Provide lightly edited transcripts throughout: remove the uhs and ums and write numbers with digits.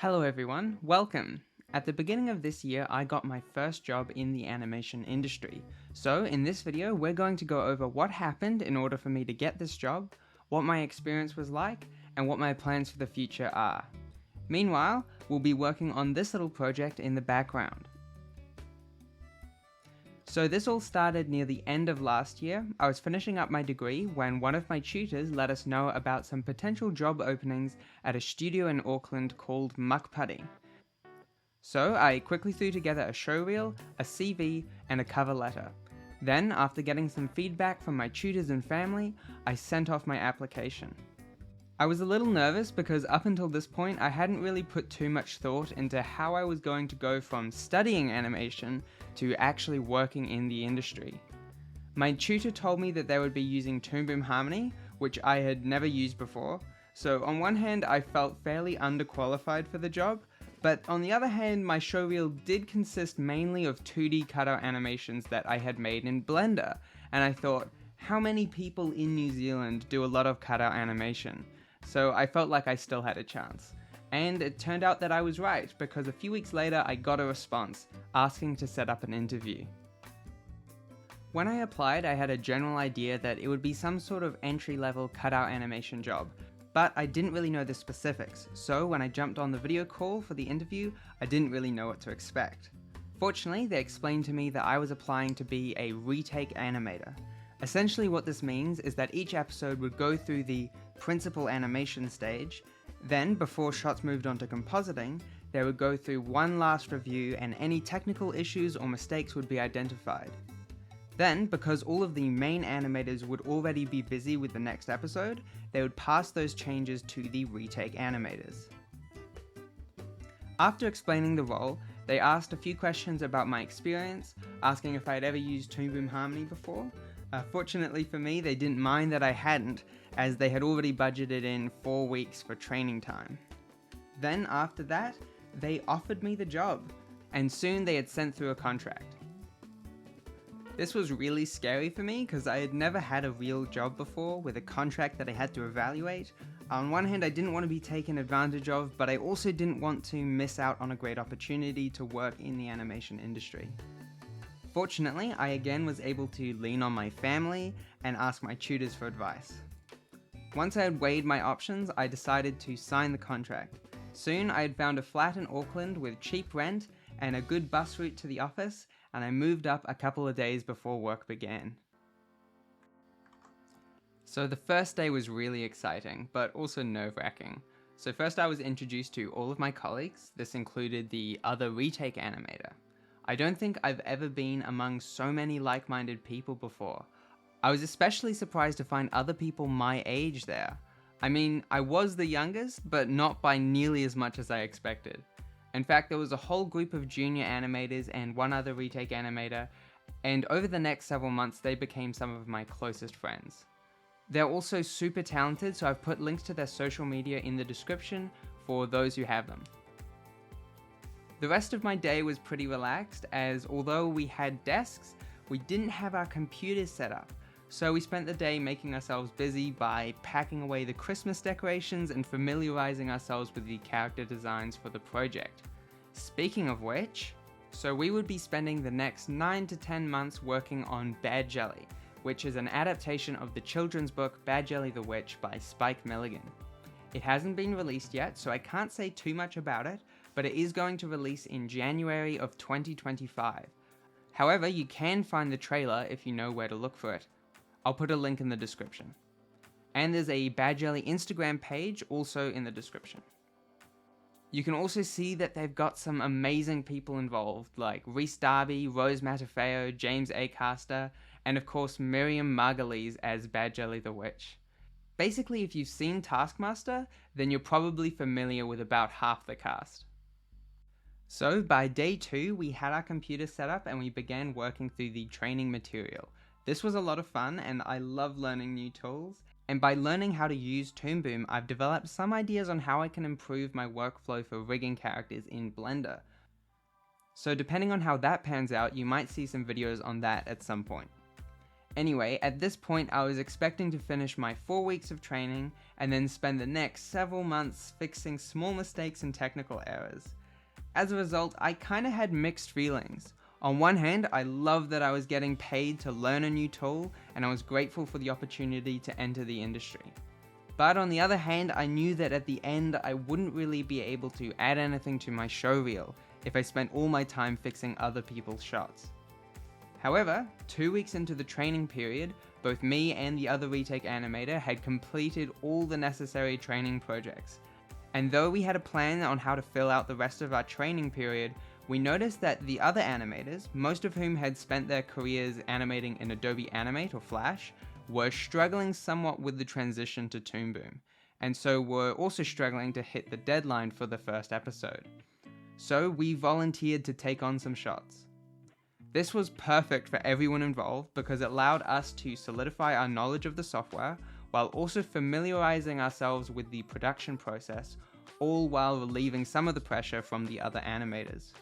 Hello everyone, welcome! At the beginning of this year, I got my first job in the animation industry. So in this video, we're going to go over what happened in order for me to get this job, what my experience was like, and what my plans for the future are. Meanwhile, we'll be working on this little project in the background. So this all started near the end of last year. I was finishing up my degree when one of my tutors let us know about some potential job openings at a studio in Auckland called Mukpuddy. So I quickly threw together a showreel, a CV, and a cover letter. Then, after getting some feedback from my tutors and family, I sent off my application. I was a little nervous because up until this point I hadn't really put too much thought into how I was going to go from studying animation to actually working in the industry. My tutor told me that they would be using Toon Boom Harmony, which I had never used before, so on one hand I felt fairly underqualified for the job, but on the other hand my showreel did consist mainly of 2D cutout animations that I had made in Blender, and I thought, how many people in New Zealand do a lot of cutout animation? So I felt like I still had a chance. And it turned out that I was right, because a few weeks later I got a response, asking to set up an interview. When I applied, I had a general idea that it would be some sort of entry-level cutout animation job, but I didn't really know the specifics, so when I jumped on the video call for the interview, I didn't really know what to expect. Fortunately, they explained to me that I was applying to be a retake animator. Essentially what this means is that each episode would go through the principal animation stage, then before shots moved on to compositing, they would go through one last review and any technical issues or mistakes would be identified. Then, because all of the main animators would already be busy with the next episode, they would pass those changes to the retake animators. After explaining the role, they asked a few questions about my experience, asking if I had ever used Toon Boom Harmony before. Fortunately for me, they didn't mind that I hadn't, as they had already budgeted in 4 weeks for training time. Then after that, they offered me the job, and soon they had sent through a contract. This was really scary for me because I had never had a real job before with a contract that I had to evaluate. On one hand, I didn't want to be taken advantage of, but I also didn't want to miss out on a great opportunity to work in the animation industry. Fortunately, I again was able to lean on my family and ask my tutors for advice. Once I had weighed my options, I decided to sign the contract. Soon I had found a flat in Auckland with cheap rent and a good bus route to the office, and I moved up a couple of days before work began. So the first day was really exciting, but also nerve-wracking. So first I was introduced to all of my colleagues. This included the other retake animator. I don't think I've ever been among so many like-minded people before. I was especially surprised to find other people my age there. I mean, I was the youngest, but not by nearly as much as I expected. In fact, there was a whole group of junior animators and one other retake animator, and over the next several months they became some of my closest friends. They're also super talented, so I've put links to their social media in the description for those who have them. The rest of my day was pretty relaxed, as although we had desks, we didn't have our computers set up. So we spent the day making ourselves busy by packing away the Christmas decorations and familiarizing ourselves with the character designs for the project. Speaking of which, so we would be spending the next 9 to 10 months working on Badjelly, which is an adaptation of the children's book Badjelly the Witch by Spike Milligan. It hasn't been released yet, so I can't say too much about it, but it is going to release in January of 2025. However, you can find the trailer if you know where to look for it. I'll put a link in the description. And there's a Badjelly Instagram page also in the description. You can also see that they've got some amazing people involved, like Rhys Darby, Rose Matafeo, James Acaster, and of course Miriam Margolyes as Badjelly the Witch. Basically, if you've seen Taskmaster, then you're probably familiar with about half the cast. So by day 2, we had our computer set up and we began working through the training material. This was a lot of fun and I love learning new tools, and by learning how to use Toon Boom, I've developed some ideas on how I can improve my workflow for rigging characters in Blender. So depending on how that pans out, you might see some videos on that at some point. Anyway, at this point I was expecting to finish my 4 weeks of training and then spend the next several months fixing small mistakes and technical errors. As a result, I kinda had mixed feelings. On one hand, I loved that I was getting paid to learn a new tool, and I was grateful for the opportunity to enter the industry. But on the other hand, I knew that at the end I wouldn't really be able to add anything to my show reel if I spent all my time fixing other people's shots. However, 2 weeks into the training period, both me and the other retake animator had completed all the necessary training projects. And though we had a plan on how to fill out the rest of our training period, we noticed that the other animators, most of whom had spent their careers animating in Adobe Animate or Flash, were struggling somewhat with the transition to Toon Boom, and so were also struggling to hit the deadline for the first episode. So we volunteered to take on some shots. This was perfect for everyone involved because it allowed us to solidify our knowledge of the software while also familiarizing ourselves with the production process, all while relieving some of the pressure from the other animators.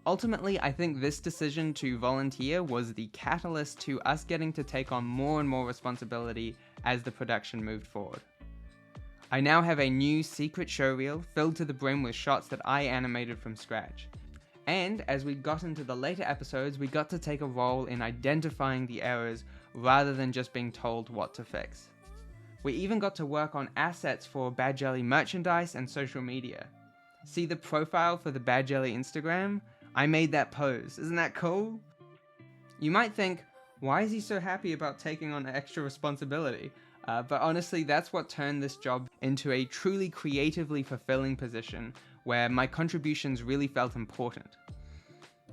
Ultimately, I think this decision to volunteer was the catalyst to us getting to take on more and more responsibility as the production moved forward. I now have a new secret showreel filled to the brim with shots that I animated from scratch. And as we got into the later episodes, we got to take a role in identifying the errors rather than just being told what to fix. We even got to work on assets for Badjelly merchandise and social media. See the profile for the Badjelly Instagram? I made that pose. Isn't that cool? You might think, why is he so happy about taking on extra responsibility? But honestly, that's what turned this job into a truly creatively fulfilling position where my contributions really felt important.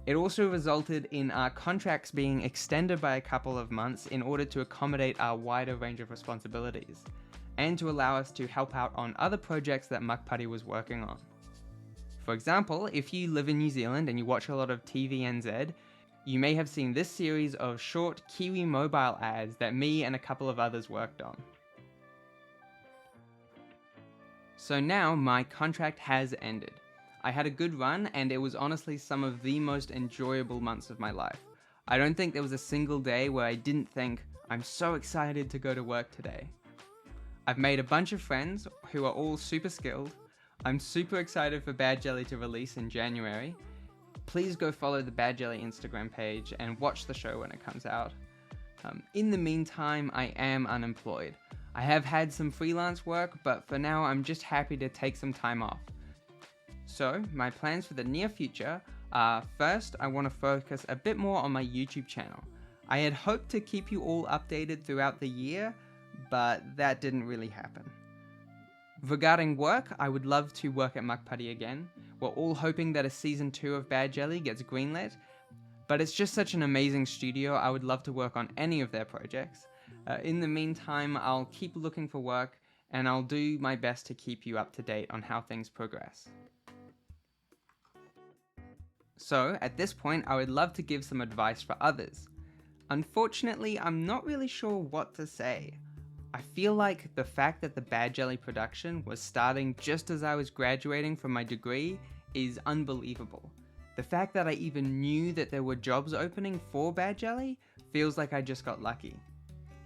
It also resulted in our contracts being extended by a couple of months in order to accommodate our wider range of responsibilities, and to allow us to help out on other projects that Mukpuddy was working on. For example, if you live in New Zealand and you watch a lot of TVNZ, you may have seen this series of short Kiwi mobile ads that me and a couple of others worked on. So now my contract has ended. I had a good run and it was honestly some of the most enjoyable months of my life. I don't think there was a single day where I didn't think, I'm so excited to go to work today. I've made a bunch of friends who are all super skilled. I'm super excited for Badjelly to release in January. Please go follow the Badjelly Instagram page and watch the show when it comes out. In the meantime, I am unemployed. I have had some freelance work, but for now I'm just happy to take some time off. So, my plans for the near future are, first, I want to focus a bit more on my YouTube channel. I had hoped to keep you all updated throughout the year, but that didn't really happen. Regarding work, I would love to work at Mukpuddy again. We're all hoping that a season 2 of Badjelly gets greenlit, but it's just such an amazing studio, I would love to work on any of their projects. In the meantime, I'll keep looking for work, and I'll do my best to keep you up to date on how things progress. So, at this point, I would love to give some advice for others. Unfortunately, I'm not really sure what to say. I feel like the fact that the Badjelly production was starting just as I was graduating from my degree is unbelievable. The fact that I even knew that there were jobs opening for Badjelly feels like I just got lucky.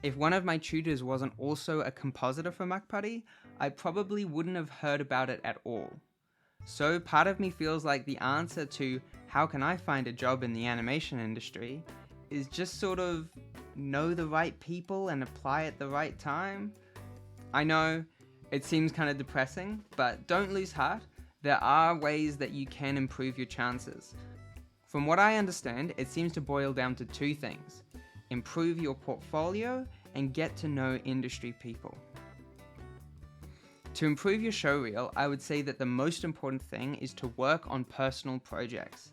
If one of my tutors wasn't also a compositor for Mukpuddy, I probably wouldn't have heard about it at all. So part of me feels like the answer to how can I find a job in the animation industry is just sort of know the right people and apply at the right time. I know it seems kind of depressing, but don't lose heart. There are ways that you can improve your chances. From what I understand, it seems to boil down to 2 things: improve your portfolio and get to know industry people. To improve your showreel, I would say that the most important thing is to work on personal projects.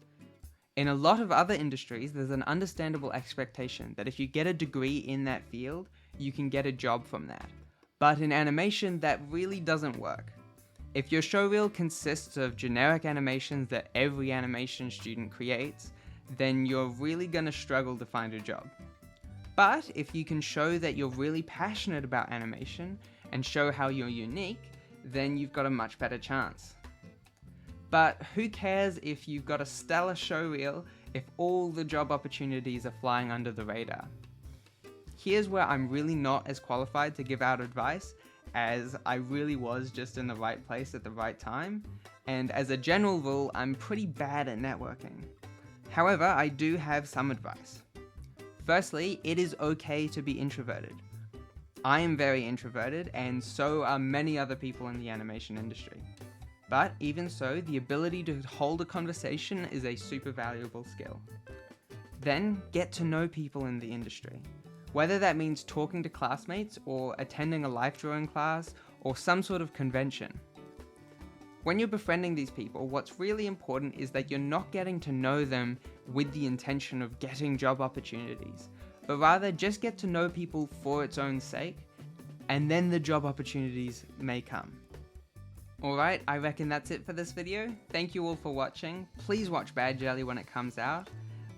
In a lot of other industries, there's an understandable expectation that if you get a degree in that field, you can get a job from that. But in animation, that really doesn't work. If your showreel consists of generic animations that every animation student creates, then you're really gonna struggle to find a job. But if you can show that you're really passionate about animation and show how you're unique, then you've got a much better chance. But who cares if you've got a stellar showreel if all the job opportunities are flying under the radar? Here's where I'm really not as qualified to give out advice, as I really was just in the right place at the right time, and as a general rule, I'm pretty bad at networking. However, I do have some advice. Firstly, it is okay to be introverted. I am very introverted, and so are many other people in the animation industry. But even so, the ability to hold a conversation is a super valuable skill. Then, get to know people in the industry. Whether that means talking to classmates or attending a life drawing class or some sort of convention. When you're befriending these people, what's really important is that you're not getting to know them with the intention of getting job opportunities, but rather just get to know people for its own sake, and then the job opportunities may come. Alright, I reckon that's it for this video. Thank you all for watching. Please watch Badjelly when it comes out.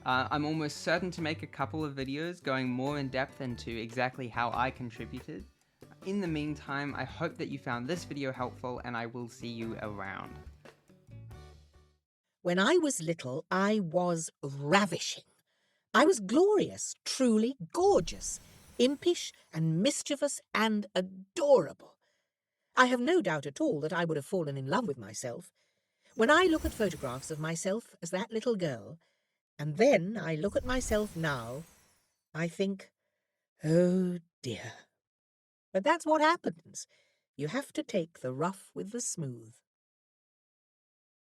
I'm almost certain to make a couple of videos going more in depth into exactly how I contributed. In the meantime, I hope that you found this video helpful, and I will see you around. When I was little, I was ravishing. I was glorious, truly gorgeous, impish and mischievous and adorable. I have no doubt at all that I would have fallen in love with myself. When I look at photographs of myself as that little girl, and then I look at myself now, I think, oh dear. But that's what happens. You have to take the rough with the smooth.